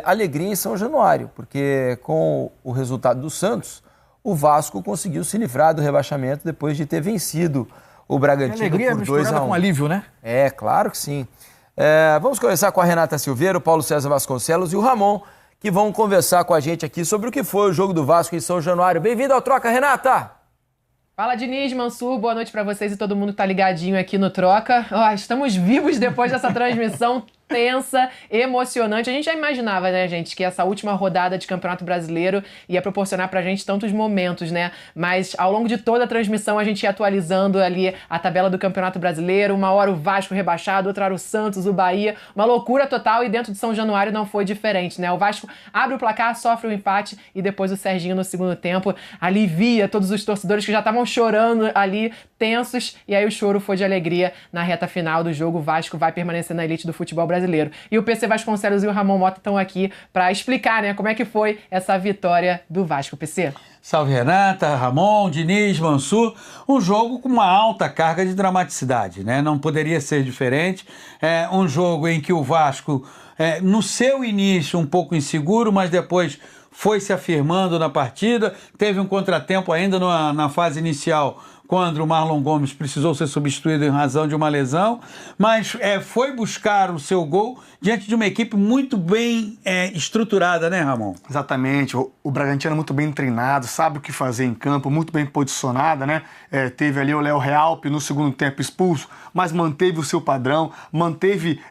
alegria em São Januário, porque com o resultado do Santos, o Vasco conseguiu se livrar do rebaixamento depois de ter vencido o Bragantino alegria por 2-1. Com alívio, né? Claro que sim. Vamos conversar com a Renata Silveira, o Paulo César Vasconcelos e o Ramon, que vão conversar com a gente aqui sobre o que foi o jogo do Vasco em São Januário. Bem-vindo ao Troca, Renata! Fala, Diniz, Mansur, boa noite pra vocês e todo mundo que tá ligadinho aqui no Troca. Estamos vivos depois dessa transmissão tensa, emocionante. A gente já imaginava, né, gente, que essa última rodada de Campeonato Brasileiro ia proporcionar pra gente tantos momentos, né? Mas ao longo de toda a transmissão a gente ia atualizando ali a tabela do Campeonato Brasileiro. Uma hora o Vasco rebaixado, outra hora o Santos, o Bahia. Uma loucura total e dentro de São Januário não foi diferente, né? O Vasco abre o placar, sofre o empate e depois o Serginho no segundo tempo alivia todos os torcedores que já estavam chorando ali, tensos. E aí o choro foi de alegria na reta final do jogo. O Vasco vai permanecer na elite do futebol brasileiro. E o PC Vasconcelos e o Ramon Mota estão aqui para explicar, né, como é que foi essa vitória do Vasco, PC. Salve Renata, Ramon, Diniz, Mansur. Um jogo com uma alta carga de dramaticidade, né? Não poderia ser diferente. Um jogo em que o Vasco, no seu início, um pouco inseguro, mas depois foi se afirmando na partida. Teve um contratempo ainda na fase inicial, quando o Marlon Gomes precisou ser substituído em razão de uma lesão, mas foi buscar o seu gol diante de uma equipe muito bem estruturada, né, Ramon? Exatamente, o Bragantino é muito bem treinado, sabe o que fazer em campo, muito bem posicionada, né? Teve ali o Léo Realpe no segundo tempo expulso, mas manteve o seu padrão, manteve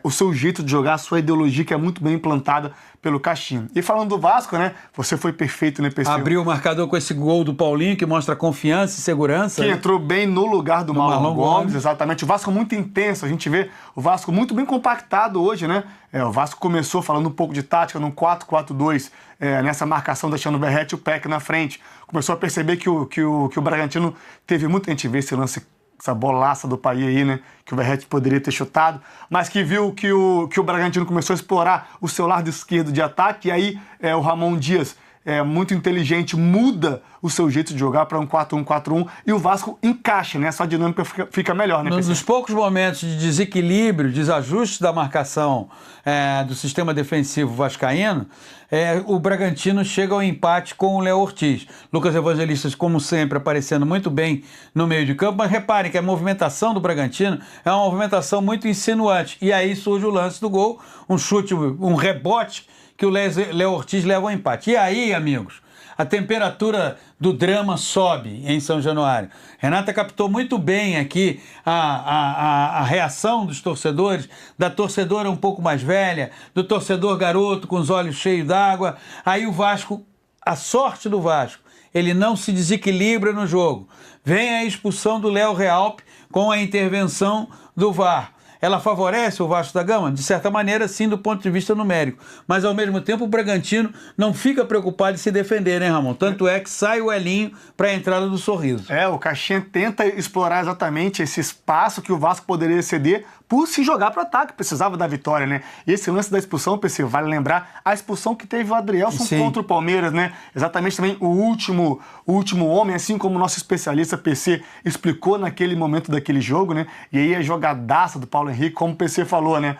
o seu jeito de jogar, a sua ideologia que é muito bem implantada pelo Caixinha. E falando do Vasco, né? Você foi perfeito, né, PC? Abriu o marcador com esse gol do Paulinho, que mostra confiança e segurança. Que entrou bem no lugar do Marlon Gomes, exatamente. O Vasco muito intenso, a gente vê o Vasco muito bem compactado hoje, né? O Vasco começou falando um pouco de tática no 4-4-2, nessa marcação deixando o Verratti e o Peck na frente. Começou a perceber que o Bragantino teve muito... A gente vê esse lance, essa bolaça do Paí aí, né? Que o Verratti poderia ter chutado, mas que viu que o Bragantino começou a explorar o seu lado esquerdo de ataque, e aí o Ramon Dias, muito inteligente, muda o seu jeito de jogar para um 4-1-4-1 e o Vasco encaixa, né? Sua dinâmica fica melhor, né? Nos poucos momentos de desequilíbrio, desajuste da marcação do sistema defensivo vascaíno, o Bragantino chega ao empate com o Léo Ortiz. Lucas Evangelista, como sempre, aparecendo muito bem no meio de campo, mas reparem que a movimentação do Bragantino é uma movimentação muito insinuante. E aí surge o lance do gol, um chute, um rebote que o Léo Ortiz leva ao empate. E aí, amigos, a temperatura do drama sobe em São Januário. Renata captou muito bem aqui a reação dos torcedores, da torcedora um pouco mais velha, do torcedor garoto com os olhos cheios d'água. Aí o Vasco, a sorte do Vasco, ele não se desequilibra no jogo. Vem a expulsão do Léo Realpe com a intervenção do VAR. Ela favorece o Vasco da Gama? De certa maneira, sim, do ponto de vista numérico. Mas, ao mesmo tempo, o Bragantino não fica preocupado em se defender, né, Ramon? Tanto é que sai o Elinho para a entrada do Sorriso. O Caixinha tenta explorar exatamente esse espaço que o Vasco poderia ceder por se jogar para o ataque, precisava da vitória, né? E esse lance da expulsão, PC, vale lembrar a expulsão que teve o Adrielson contra o Palmeiras, né? Exatamente também o último homem, assim como o nosso especialista PC explicou naquele momento daquele jogo, né? E aí a jogadaça do Paulo Henrique, como o PC falou, né?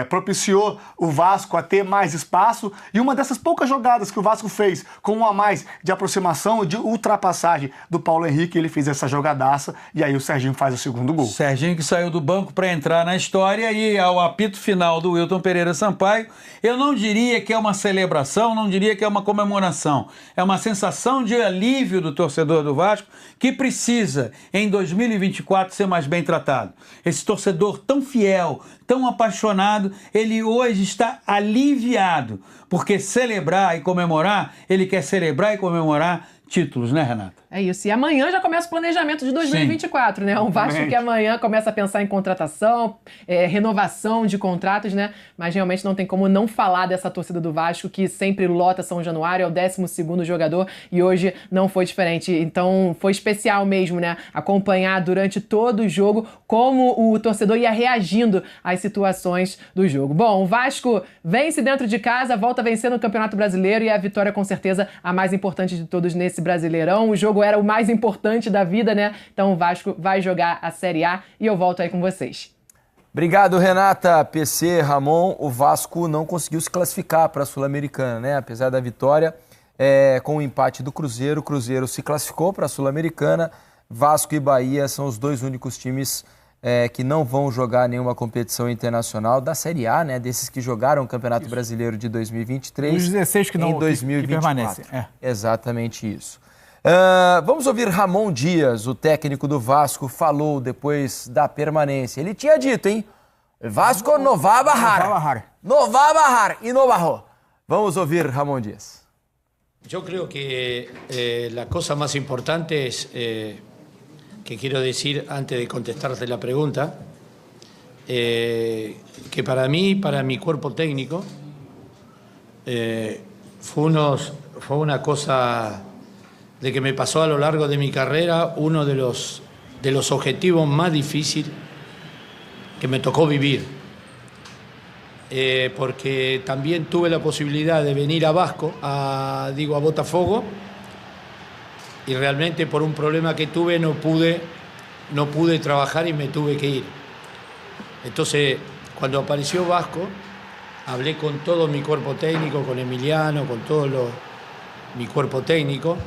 Propiciou o Vasco a ter mais espaço e uma dessas poucas jogadas que o Vasco fez com um a mais de aproximação, de ultrapassagem do Paulo Henrique, ele fez essa jogadaça e aí o Serginho faz o segundo gol. Serginho que saiu do banco para entrar na história e ao apito final do Wilton Pereira Sampaio, eu não diria que é uma celebração, não diria que é uma comemoração. É uma sensação de alívio do torcedor do Vasco que precisa, em 2024, ser mais bem tratado. Esse torcedor tão fiel, tão apaixonado, ele hoje está aliviado, porque celebrar e comemorar, ele quer celebrar e comemorar títulos, né, Renata? É isso. E amanhã já começa o planejamento de 2024, né? Um Vasco que amanhã começa a pensar em contratação, renovação de contratos, né? Mas realmente não tem como não falar dessa torcida do Vasco que sempre lota São Januário, é o 12º jogador e hoje não foi diferente. Então foi especial mesmo, né? Acompanhar durante todo o jogo como o torcedor ia reagindo às situações do jogo. Bom, o Vasco vence dentro de casa, volta a vencer no Campeonato Brasileiro e a vitória com certeza a mais importante de todos nesse Brasileirão. O jogo era o mais importante da vida, né? Então o Vasco vai jogar a Série A e eu volto aí com vocês. Obrigado, Renata. PC, Ramon, o Vasco não conseguiu se classificar para a Sul-Americana, né? Apesar da vitória, com o empate do Cruzeiro, o Cruzeiro se classificou para a Sul-Americana. Vasco e Bahia são os dois únicos times que não vão jogar nenhuma competição internacional da Série A, né? Desses que jogaram o Campeonato Brasileiro de 2023. Os 16 que não em 2024. que permanecem. Exatamente isso. Vamos ouvir Ramon Dias, o técnico do Vasco, falou depois da permanência. Ele tinha dito, hein? Vasco no va a bajar. No va a bajar y no bajó. Vamos ouvir Ramon Dias. Yo creo que la cosa más importante es, que quiero decir antes de contestarte la pregunta, que para mí, para mi cuerpo técnico, fue una cosa de que me pasó a lo largo de mi carrera, uno de los objetivos más difíciles que me tocó vivir. Porque también tuve la posibilidad de venir a Vasco, a Botafogo, y realmente por un problema que tuve no pude trabajar y me tuve que ir. Entonces, cuando apareció Vasco, hablé con todo mi cuerpo técnico, con Emiliano, con todo mi cuerpo técnico,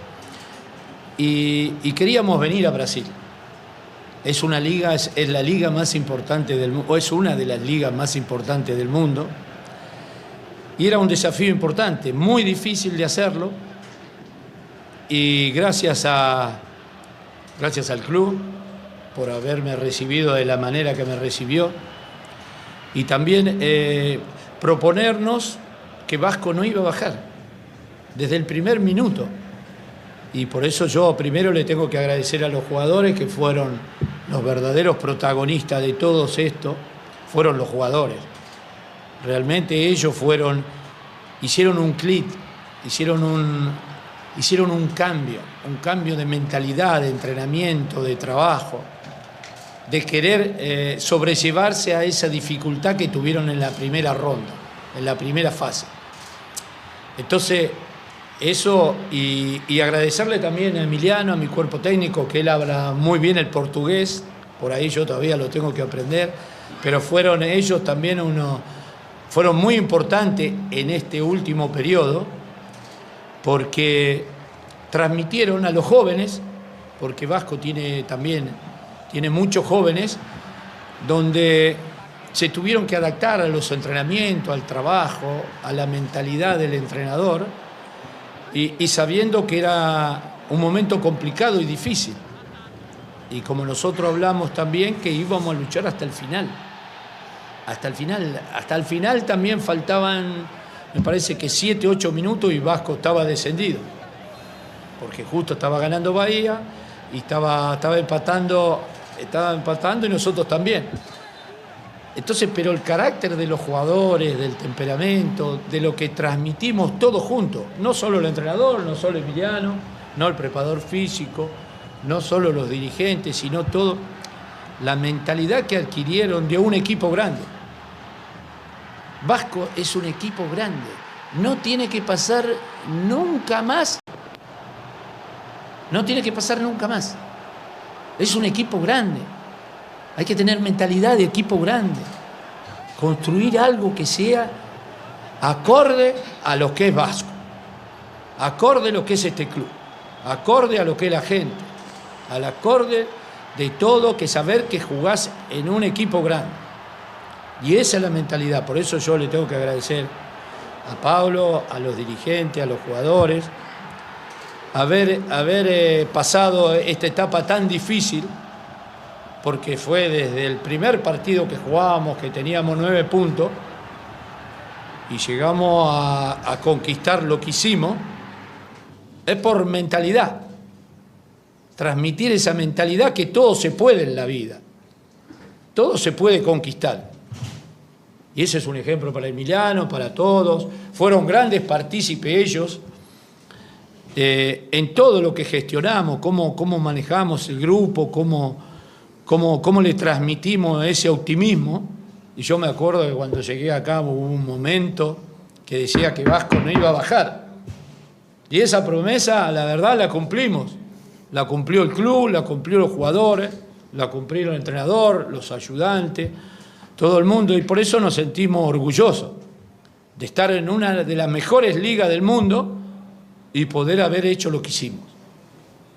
y queríamos venir a Brasil. Es una liga, es la liga más importante del mundo, o es una de las ligas más importantes del mundo, y era un desafío importante, muy difícil de hacerlo, y gracias al club por haberme recibido de la manera que me recibió, y también proponernos que Vasco no iba a bajar desde el primer minuto. Y por eso yo primero le tengo que agradecer a los jugadores, que fueron los verdaderos protagonistas de todo esto, fueron los jugadores. Realmente ellos hicieron un clic, hicieron un cambio de mentalidad, de entrenamiento, de trabajo, de querer sobrellevarse a esa dificultad que tuvieron en la primera ronda, en la primera fase. Entonces, eso, y agradecerle también a Emiliano, a mi cuerpo técnico, que él habla muy bien el portugués, por ahí yo todavía lo tengo que aprender, pero fueron ellos también fueron muy importantes en este último periodo, porque transmitieron a los jóvenes, porque Vasco tiene muchos jóvenes, donde se tuvieron que adaptar a los entrenamientos, al trabajo, a la mentalidad del entrenador, y sabiendo que era un momento complicado y difícil. Y como nosotros hablamos también, que íbamos a luchar hasta el final. Hasta el final también faltaban, me parece que 7, 8 minutos y Vasco estaba descendido. Porque justo estaba ganando Bahía y estaba empatando y nosotros también. Entonces, pero el carácter de los jugadores, del temperamento, de lo que transmitimos todos juntos, no solo el entrenador, no solo Emiliano, no el preparador físico, no solo los dirigentes, sino todo, la mentalidad que adquirieron de un equipo grande. Vasco es un equipo grande, no tiene que pasar nunca más. No tiene que pasar nunca más. Es un equipo grande. Hay que tener mentalidad de equipo grande. Construir algo que sea acorde a lo que es Vasco. Acorde a lo que es este club. Acorde a lo que es la gente. Al acorde de todo, que saber que jugás en un equipo grande. Y esa es la mentalidad. Por eso yo le tengo que agradecer a Pablo, a los dirigentes, a los jugadores, haber pasado esta etapa tan difícil, porque fue desde el primer partido que jugábamos, que teníamos 9 puntos, y llegamos a conquistar lo que hicimos, es por mentalidad. Transmitir esa mentalidad que todo se puede en la vida. Todo se puede conquistar. Y ese es un ejemplo para Emiliano, para todos. Fueron grandes partícipes ellos en todo lo que gestionamos, cómo manejamos el grupo, cómo le transmitimos ese optimismo. Y yo me acuerdo que cuando llegué acá hubo un momento que decía que Vasco no iba a bajar. Y esa promesa, la verdad, la cumplimos. La cumplió el club, la cumplió los jugadores, la cumplió el entrenador, los ayudantes. todo el mundo, y por eso nos sentimos orgullosos de estar en una de las mejores ligas del mundo y poder haber hecho lo que hicimos.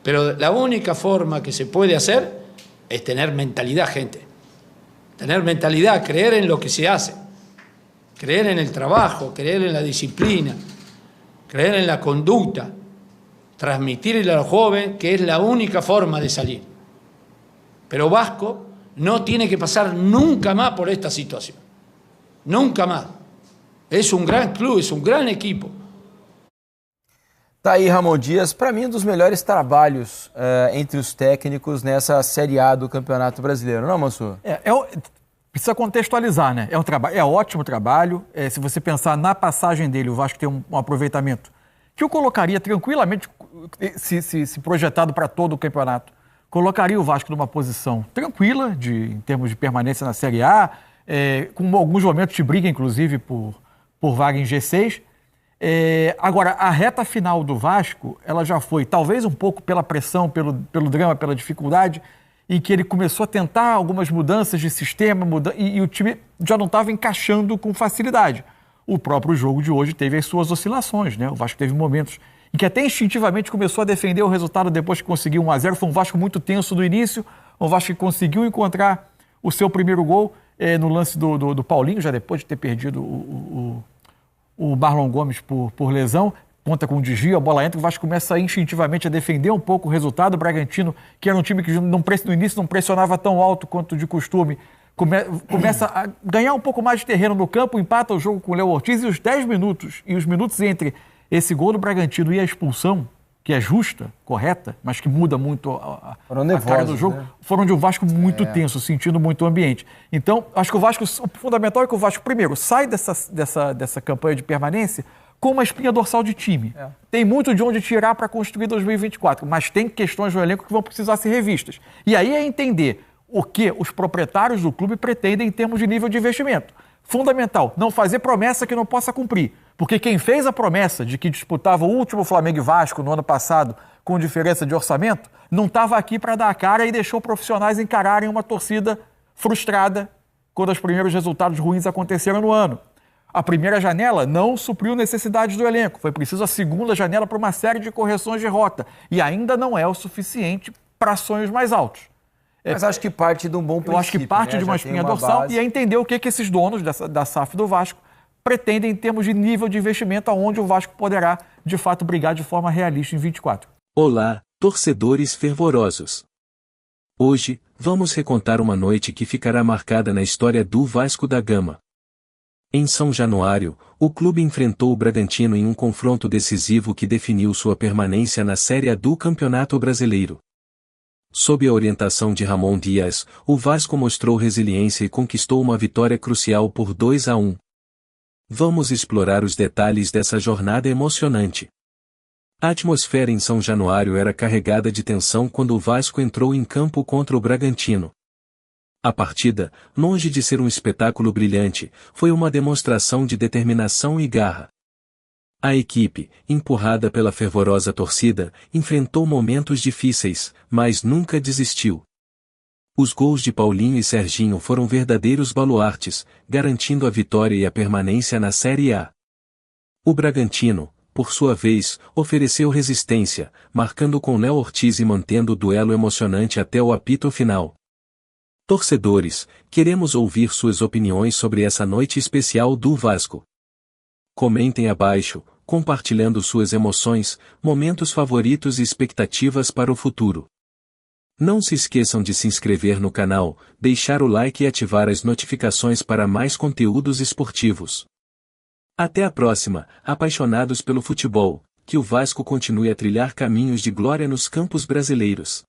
Pero la única forma que se puede hacer es tener mentalidad, gente. Tener mentalidad, creer en lo que se hace, creer en el trabajo, creer en la disciplina, creer en la conducta, transmitirle a los jóvenes que es la única forma de salir. Pero Vasco no tiene que pasar nunca más por esta situación. Nunca más. Es um grande clube, é um grande equipo. Tá aí Ramon Dias, para mim um dos melhores trabalhos entre os técnicos nessa Série A do Campeonato Brasileiro, não, Mansur? Precisa contextualizar, né? É ótimo trabalho. Se você pensar na passagem dele, o Vasco tem um aproveitamento que eu colocaria tranquilamente, se projetado para todo o campeonato, colocaria o Vasco numa posição tranquila em termos de permanência na Série A, com alguns momentos de briga, inclusive, por vaga em G6. Agora, a reta final do Vasco, ela já foi, talvez um pouco pela pressão, pelo drama, pela dificuldade, em que ele começou a tentar algumas mudanças de sistema, e o time já não estava encaixando com facilidade. O próprio jogo de hoje teve as suas oscilações, né? O Vasco teve momentos em que até instintivamente começou a defender o resultado depois que conseguiu 1-0. Foi um Vasco muito tenso no início, um Vasco que conseguiu encontrar o seu primeiro gol no lance do Paulinho, já depois de ter perdido o Marlon Gomes por lesão. Conta com um desvio, a bola entra, o Vasco começa instintivamente a defender um pouco o resultado. O Bragantino, que era um time que no início não pressionava tão alto quanto de costume, começa a ganhar um pouco mais de terreno no campo, empata o jogo com o Léo Ortiz, e os 10 minutos, e os minutos entre esse gol do Bragantino e a expulsão, que é justa, correta, mas que muda muito a cara do jogo, né? Foram de um Vasco muito tenso, sentindo muito o ambiente. Então, acho que o fundamental é que o Vasco, primeiro, sai dessa campanha de permanência com uma espinha dorsal de time. Tem muito de onde tirar para construir 2024, mas tem questões no elenco que vão precisar ser revistas. E aí é entender o que os proprietários do clube pretendem em termos de nível de investimento. Fundamental, não fazer promessa que não possa cumprir. Porque quem fez a promessa de que disputava o último Flamengo e Vasco no ano passado com diferença de orçamento, não estava aqui para dar a cara e deixou profissionais encararem uma torcida frustrada quando os primeiros resultados ruins aconteceram no ano. A primeira janela não supriu necessidades do elenco. Foi preciso a segunda janela para uma série de correções de rota. E ainda não é o suficiente para sonhos mais altos. Mas acho que parte de um bom princípio. Eu acho que parte de uma espinha dorsal base. E é entender o que esses donos da SAF do Vasco pretendem em termos de nível de investimento, aonde o Vasco poderá, de fato, brigar de forma realista em 24. Olá, torcedores fervorosos. Hoje, vamos recontar uma noite que ficará marcada na história do Vasco da Gama. Em São Januário, o clube enfrentou o Bragantino em um confronto decisivo que definiu sua permanência na Série A do Campeonato Brasileiro. Sob a orientação de Ramon Dias, o Vasco mostrou resiliência e conquistou uma vitória crucial por 2-1. Vamos explorar os detalhes dessa jornada emocionante. A atmosfera em São Januário era carregada de tensão quando o Vasco entrou em campo contra o Bragantino. A partida, longe de ser um espetáculo brilhante, foi uma demonstração de determinação e garra. A equipe, empurrada pela fervorosa torcida, enfrentou momentos difíceis, mas nunca desistiu. Os gols de Paulinho e Serginho foram verdadeiros baluartes, garantindo a vitória e a permanência na Série A. O Bragantino, por sua vez, ofereceu resistência, marcando com Léo Ortiz e mantendo o duelo emocionante até o apito final. Torcedores, queremos ouvir suas opiniões sobre essa noite especial do Vasco. Comentem abaixo, compartilhando suas emoções, momentos favoritos e expectativas para o futuro. Não se esqueçam de se inscrever no canal, deixar o like e ativar as notificações para mais conteúdos esportivos. Até a próxima, apaixonados pelo futebol, que o Vasco continue a trilhar caminhos de glória nos campos brasileiros.